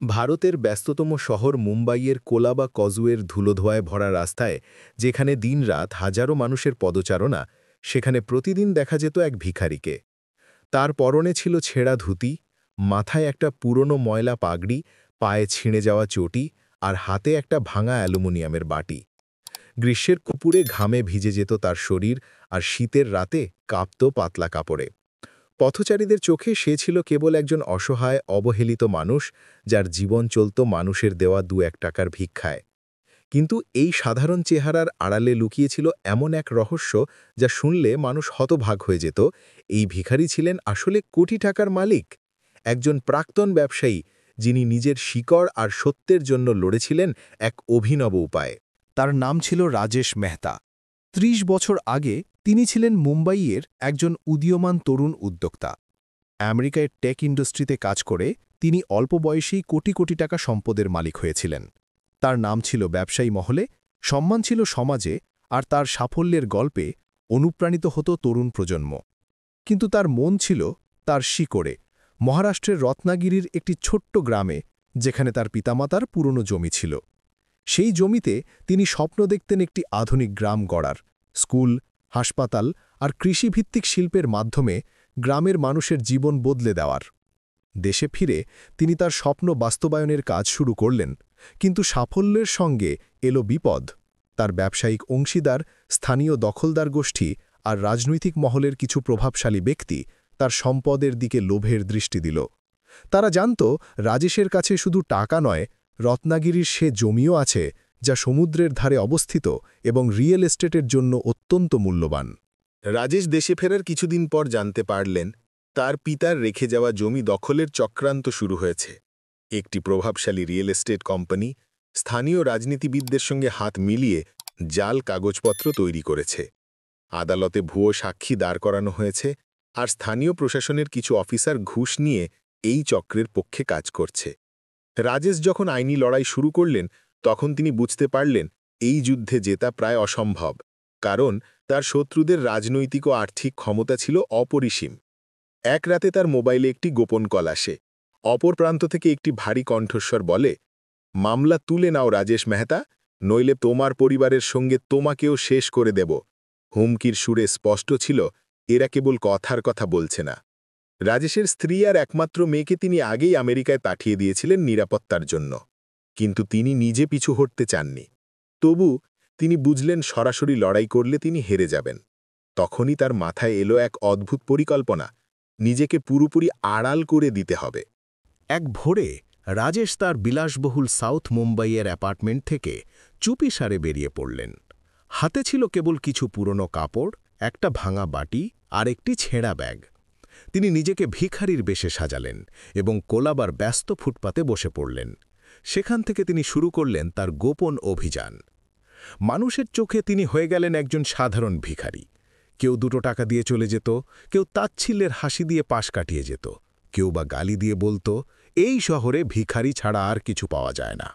ভারতের ব্যস্ততম শহর মুম্বাইয়ের কোলাবা কজওয়ের ধুলোধোয়ায় ভরা রাস্তায় যেখানে দিনরাত হাজারো মানুষের পদচারণা, সেখানে প্রতিদিন দেখা যেত এক ভিখারিকে। তার পরনে ছিল ছেঁড়া ধুতি, মাথায় একটা পুরনো ময়লা পাগড়ি, পায়ে ছিঁড়ে যাওয়া চটি আর হাতে একটা ভাঙা অ্যালুমিনিয়ামের বাটি। গ্রীষ্মের কুপুরে ঘামে ভিজে যেত তার শরীর, আর শীতের রাতে কাঁপত পাতলা কাপড়ে। পথচারীদের চোখে সে ছিল কেবল একজন অসহায় অবহেলিত মানুষ, যার জীবন চলত মানুষের দেওয়া ২-১ টাকার ভিক্ষায়। কিন্তু এই সাধারণ চেহারার আড়ালে লুকিয়েছিল এমন এক রহস্য যা শুনলে মানুষ হতভাগ হয়ে যেত। এই ভিখারি ছিলেন আসলে কোটি টাকার মালিক, একজন প্রাক্তন ব্যবসায়ী, যিনি নিজের শিকড় আর সত্যের জন্য লড়েছিলেন এক অভিনব উপায়ে। তার নাম ছিল রাজেশ মেহতা। ৩০ বছর আগে তিনি ছিলেন মুম্বাইয়ের একজন উদীয়মান তরুণ উদ্যোক্তা। আমেরিকায় টেক ইন্ডাস্ট্রিতে কাজ করে তিনি অল্প বয়সেই কোটি কোটি টাকা সম্পদের মালিক হয়েছিলেন। তার নাম ছিল ব্যবসায়ী মহলে, সম্মান ছিল সমাজে, আর তার সাফল্যের গল্পে অনুপ্রাণিত হতো তরুণ প্রজন্ম। কিন্তু তার মন ছিল তার শিকড়ে, মহারাষ্ট্রের রত্নাগিরির একটি ছোট্ট গ্রামে, যেখানে তার পিতামাতার পুরনো জমি ছিল। সেই জমিতে তিনি স্বপ্ন দেখতেন একটি আধুনিক গ্রাম গড়ার, স্কুল, হাসপাতাল আর কৃষিভিত্তিক শিল্পের মাধ্যমে গ্রামের মানুষের জীবন বদলে দেওয়ার। দেশে ফিরে তিনি তার স্বপ্ন বাস্তবায়নের কাজ শুরু করলেন, কিন্তু সাফল্যের সঙ্গে এলো বিপদ। তার ব্যবসায়িক অংশীদার, স্থানীয় দখলদার গোষ্ঠী আর রাজনৈতিক মহলের কিছু প্রভাবশালী ব্যক্তি তার সম্পদের দিকে লোভের দৃষ্টি দিল। তারা জানত রাজেশের কাছে শুধু টাকা নয়, রত্নাগিরির সে জমিও আছে, যা সমুদ্রের ধারে অবস্থিত এবং রিয়েল এস্টেটের জন্য অত্যন্ত মূল্যবান। রাজেশ দেশে ফেরার কিছুদিন পর জানতে পারলেন তার পিতার রেখে যাওয়া জমি দখলের চক্রান্ত শুরু হয়েছে। একটি প্রভাবশালী রিয়েল এস্টেট কোম্পানি স্থানীয় রাজনীতিবিদদের সঙ্গে হাত মিলিয়ে জাল কাগজপত্র তৈরি করেছে। আদালতে ভুয়ো সাক্ষী দাঁড় করানো হয়েছে, আর স্থানীয় প্রশাসনের কিছু অফিসার ঘুষ নিয়ে এই চক্রের পক্ষে কাজ করছে। রাজেশ যখন আইনি লড়াই শুরু করলেন, তখন তিনি বুঝতে পারলেন এই যুদ্ধে জেতা প্রায় অসম্ভব, কারণ তার শত্রুদের রাজনৈতিক ও আর্থিক ক্ষমতা ছিল অপরিসীম। এক রাতে তার মোবাইলে একটি গোপন কল আসে। অপর প্রান্ত থেকে একটি ভারী কণ্ঠস্বর বলে, মামলা তুলে নাও রাজেশ মেহতা, নইলে তোমার পরিবারের সঙ্গে তোমাকেও শেষ করে দেব। হুমকির সুরে স্পষ্ট ছিল, এরা কেবল কথার কথা বলছে না। রাজেশের স্ত্রী আর একমাত্র মেয়েকে তিনি আগেই আমেরিকায় পাঠিয়ে দিয়েছিলেন নিরাপত্তার জন্য, কিন্তু তিনি নিজে পিছু হটতে চাননি। তবু তিনি বুঝলেন সরাসরি লড়াই করলে তিনি হেরে যাবেন। তখনই তার মাথায় এলো এক অদ্ভুত পরিকল্পনা, নিজেকে পুরোপুরি আড়াল করে দিতে হবে। এক ভোরে রাজেশ তার বিলাসবহুল সাউথ মুম্বাইয়ের অ্যাপার্টমেন্ট থেকে চুপিসারে বেরিয়ে পড়লেন। হাতে ছিল কেবল কিছু পুরনো কাপড়, একটা ভাঙা বাটি আর একটি ছেঁড়া ব্যাগ। তিনি নিজেকে ভিখারির বেশে সাজালেন এবং কোলাবার ব্যস্ত ফুটপাতে বসে পড়লেন। সেখান থেকে তিনি শুরু করলেন তার গোপন অভিযান। মানুষের চোখে তিনি হয়ে গেলেন একজন সাধারণ ভিখারি। কেউ ২ টাকা দিয়ে চলে যেত, কেউ তাচ্ছিল্যের হাসি দিয়ে পাশ কাটিয়ে যেত, কেউ বা গালি দিয়ে বলতো, এই শহরে ভিখারি ছাড়া আর কিছু পাওয়া যায় না।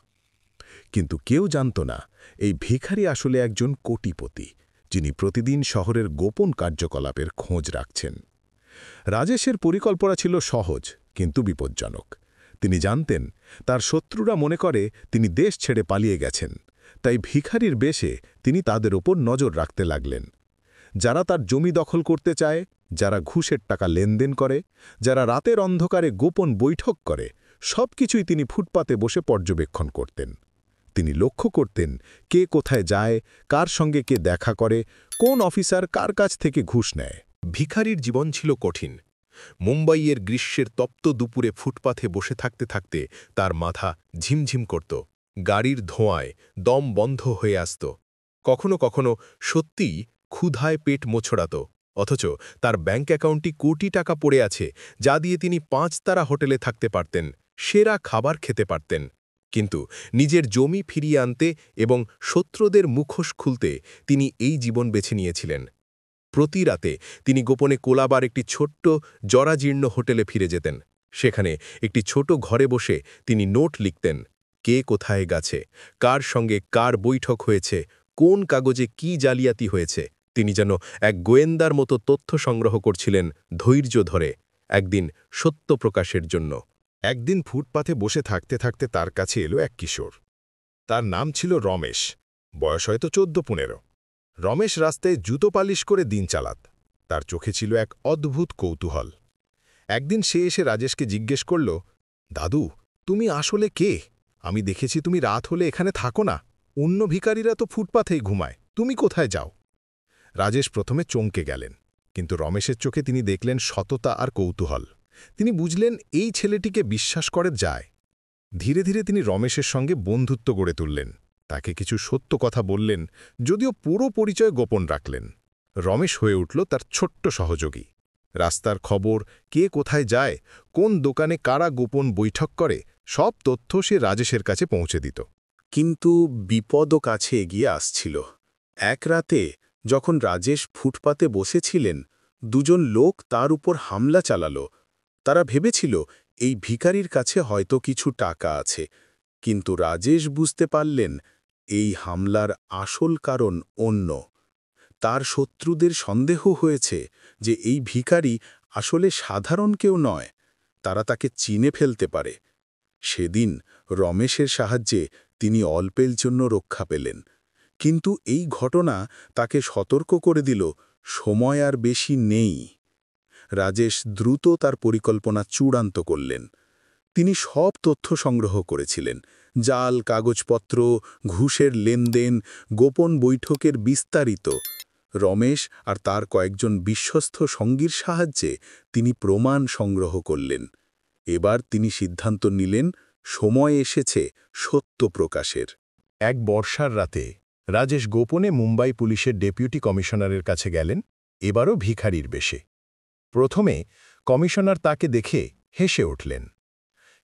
কিন্তু কেউ জানত না এই ভিখারি আসলে একজন কোটিপতি, যিনি প্রতিদিন শহরের গোপন কার্যকলাপের খোঁজ রাখছেন। রাজেশের পরিকল্পনা ছিল সহজ কিন্তু বিপজ্জনক। তিনি জানতেন তার শত্রুরা মনে করে তিনি দেশ ছেড়ে পালিয়ে গেছেন, তাই ভিখারির বেশে তিনি তাদের ওপর নজর রাখতে লাগলেন। যারা তার জমি দখল করতে চায়, যারা ঘুষের টাকা লেনদেন করে, যারা রাতের অন্ধকারে গোপন বৈঠক করে, সবকিছুই তিনি ফুটপাতে বসে পর্যবেক্ষণ করতেন। তিনি লক্ষ্য করতেন কে কোথায় যায়, কার সঙ্গে কে দেখা করে, কোন অফিসার কার কাছ থেকে ঘুষ নেয়। ভিখারির জীবন ছিল কঠিন। মুম্বাইয়ের গ্রীষ্মের তপ্ত দুপুরে ফুটপাথে বসে থাকতে থাকতে তার মাথা ঝিমঝিম করত। গাড়ির ধোঁয়ায় দম বন্ধ হয়ে আসত। কখনো কখনো সত্যিই ক্ষুধায় পেট মোছড়াত, অথচ তার ব্যাঙ্ক অ্যাকাউন্টটি কোটি টাকা পড়ে আছে, যা দিয়ে তিনি ৫ তারা হোটেলে থাকতে পারতেন, সেরা খাবার খেতে পারতেন। কিন্তু নিজের জমি ফিরিয়ে আনতে এবং শত্রুদের মুখোশ খুলতে তিনি এই জীবন বেছে নিয়েছিলেন। প্রতি রাতে তিনি গোপনে কোলাবার একটি ছোট্ট জরাজীর্ণ হোটেলে ফিরে যেতেন। সেখানে একটি ছোট ঘরে বসে তিনি নোট লিখতেন, কে কোথায় গেছে, কার সঙ্গে কার বৈঠক হয়েছে, কোন কাগজে কি জালিয়াতি হয়েছে। তিনি যেন এক গোয়েন্দার মতো তথ্য সংগ্রহ করছিলেন, ধৈর্য ধরে, একদিন সত্য প্রকাশের জন্য। একদিন ফুটপাথে বসে থাকতে থাকতে তার কাছে এলো এক কিশোর। তার নাম ছিল রমেশ, বয়স হয়তো 14-15। রমেশ রাস্তায় জুতো পালিশ করে দিন চালাত। তার চোখে ছিল এক অদ্ভুত কৌতূহল। একদিন সে এসে রাজেশকে জিজ্ঞেস করল, দাদু, তুমি আসলে কে? আমি দেখেছি তুমি রাত হলে এখানে থাকো না। অন্য ভিখারিরা তো ফুটপাথেই ঘুমায়, তুমি কোথায় যাও? রাজেশ প্রথমে চমকে গেলেন, কিন্তু রমেশের চোখে তিনি দেখলেন সততা আর কৌতূহল। তিনি বুঝলেন এই ছেলেটিকে বিশ্বাস করে যায়। ধীরে ধীরে তিনি রমেশের সঙ্গে বন্ধুত্ব গড়ে তুললেন, তাকে কিছু সত্য কথা বললেন, যদিও পুরো পরিচয় গোপন রাখলেন। রমেশ হয়ে উঠল তার ছোট্ট সহযোগী। রাস্তার খবর, কে কোথায় যায়, কোন দোকানে কারা গোপন বৈঠক করে, সব তথ্য সে রাজেশের কাছে পৌঁছে দিত। কিন্তু বিপদও কাছে এগিয়ে আসছিল। এক রাতে যখন রাজেশ ফুটপাতে বসেছিলেন, দুজন লোক তার উপর হামলা চালালো। তারা ভেবেছিল এই ভিখারির কাছে হয়তো কিছু টাকা আছে, কিন্তু রাজেশ বুঝতে পারলেন এই হামলার আসল কারণ অন্য। তার শত্রুদের সন্দেহ হয়েছে যে এই ভিখারি আসলে সাধারণ কেউ নয়, তারা তাকে চিনে ফেলতে পারে। সেদিন রমেশের সাহায্যে তিনি অল্পের জন্য রক্ষা পেলেন, কিন্তু এই ঘটনা তাকে সতর্ক করে দিল সময় আর বেশি নেই। রাজেশ দ্রুত তার পরিকল্পনা চূড়ান্ত করলেন। তিনি সব তথ্য সংগ্রহ করেছিলেন, জাল কাগজপত্র, ঘুষের লেনদেন, গোপন বৈঠকের বিস্তারিত। রমেশ আর তার কয়েকজন বিশ্বস্ত সঙ্গীর সাহায্যে তিনি প্রমাণ সংগ্রহ করলেন। এবার তিনি সিদ্ধান্ত নিলেন সময় এসেছে সত্য প্রকাশের। এক বর্ষার রাতে রাজেশ গোপনে মুম্বাই পুলিশের ডেপুটি কমিশনারের কাছে গেলেন, এবারও ভিখারির বেশে। প্রথমে কমিশনার তাকে দেখে হেসে উঠলেন,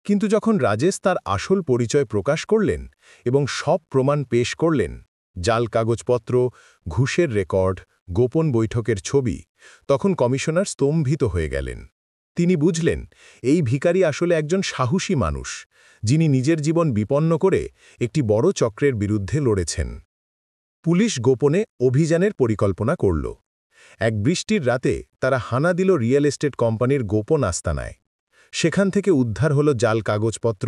কিন্তু যখন রাজেশ তার আসল পরিচয় প্রকাশ করলেন এবং সব প্রমাণ পেশ করলেন, জাল কাগজপত্র, ঘুষের রেকর্ড, গোপন বৈঠকের ছবি, তখন কমিশনার স্তম্ভিত হয়ে গেলেন। তিনি বুঝলেন এই ভিখারি আসলে একজন সাহসী মানুষ, যিনি নিজের জীবন বিপন্ন করে একটি বড় চক্রের বিরুদ্ধে লড়েছেন। পুলিশ গোপনে অভিযানের পরিকল্পনা করল। এক বৃষ্টির রাতে তারা হানা দিল রিয়েল এস্টেট কোম্পানির গোপন আস্তানায়। সেখান থেকে উদ্ধার হল জাল কাগজপত্র,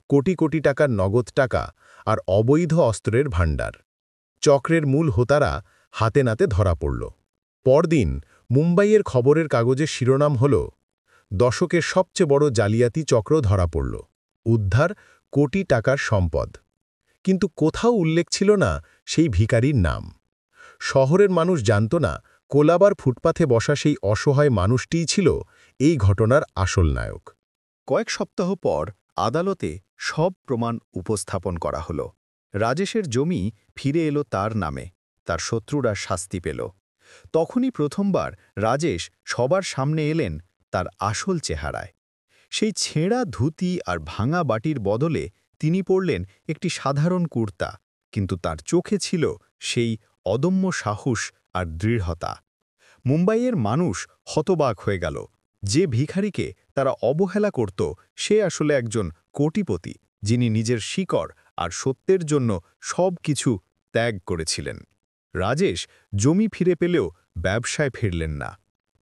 কোটি কোটি টাকার নগদ টাকা আর অবৈধ অস্ত্রের ভাণ্ডার। চক্রের মূল হোতারা হাতে নাতে ধরা পড়ল। পরদিন মুম্বাইয়ের খবরের কাগজে শিরোনাম হল, দশকের সবচেয়ে বড় জালিয়াতি চক্র ধরা পড়ল, উদ্ধার কোটি টাকার সম্পদ। কিন্তু কোথাও উল্লেখ ছিল না সেই ভিখারির নাম। শহরের মানুষ জানত না কোলাবার ফুটপাথে বসা সেই অসহায় মানুষটিই ছিল এই ঘটনার আসল নায়ক। কয়েক সপ্তাহ পর আদালতে সব প্রমাণ উপস্থাপন করা হল। রাজেশের জমি ফিরে এলো তার নামে, তার শত্রুরা শাস্তি পেল। তখনই প্রথমবার রাজেশ সবার সামনে এলেন তার আসল চেহারায়। সেই ছেঁড়া ধুতি আর ভাঙা বাটির বদলে তিনি পরলেন একটি সাধারণ কুর্তা, কিন্তু তার চোখে ছিল সেই অদম্য সাহস আর দৃঢ়তা। মুম্বাইয়ের মানুষ হতবাক হয়ে গেল। যে ভিখারিকে তারা অবহেলা করত, সে আসলে একজন কোটিপতি, যিনি নিজের শিকড় আর সত্যের জন্য সব কিছু ত্যাগ করেছিলেন। রাজেশ জমি ফিরে পেলেও ব্যবসায় ফিরলেন না।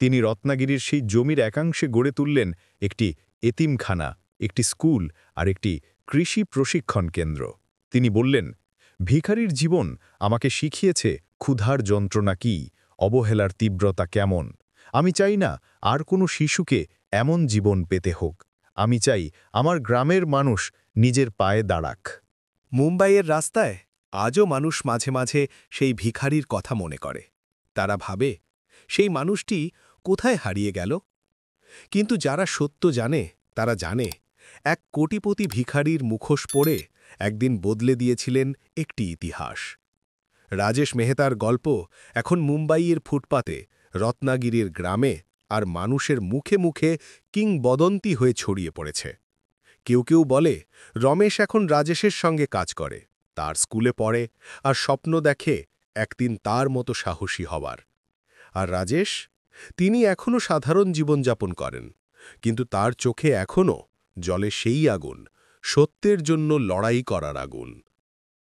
তিনি রত্নাগিরির সেই জমির একাংশে গড়ে তুললেন একটি এতিমখানা, একটি স্কুল আর একটি কৃষি প্রশিক্ষণ কেন্দ্র। তিনি বললেন, ভিখারির জীবন আমাকে শিখিয়েছে ক্ষুধার যন্ত্রণা কী, অবহেলার তীব্রতা কেমন। আমি চাই না আর কোনো শিশুকে এমন জীবন পেতে হোক। আমি চাই আমার গ্রামের মানুষ নিজের পায়ে দাঁড়াক। মুম্বাইয়ের রাস্তায় আজও মানুষ মাঝে মাঝে সেই ভিখারির কথা মনে করে। তারা ভাবে, সেই মানুষটি কোথায় হারিয়ে গেল? কিন্তু যারা সত্য জানে, তারা জানে এক কোটিপতি ভিখারির মুখোশ পরে একদিন বদলে দিয়েছিলেন একটি ইতিহাস। রাজেশ মেহতার গল্প এখন মুম্বাইয়ের ফুটপাতে, রত্নাগিরির গ্রামে আর মানুষের মুখে মুখে কিংবদন্তি হয়ে ছড়িয়ে পড়েছে। কেউ কেউ বলে রমেশ এখন রাজেশের সঙ্গে কাজ করে, তার স্কুলে পড়ে আর স্বপ্ন দেখে একদিন তার মতো সাহসী হবার। আর রাজেশ, তিনি এখনও সাধারণ জীবনযাপন করেন, কিন্তু তার চোখে এখনও জ্বলে সেই আগুন, সত্যের জন্য লড়াই করার আগুন।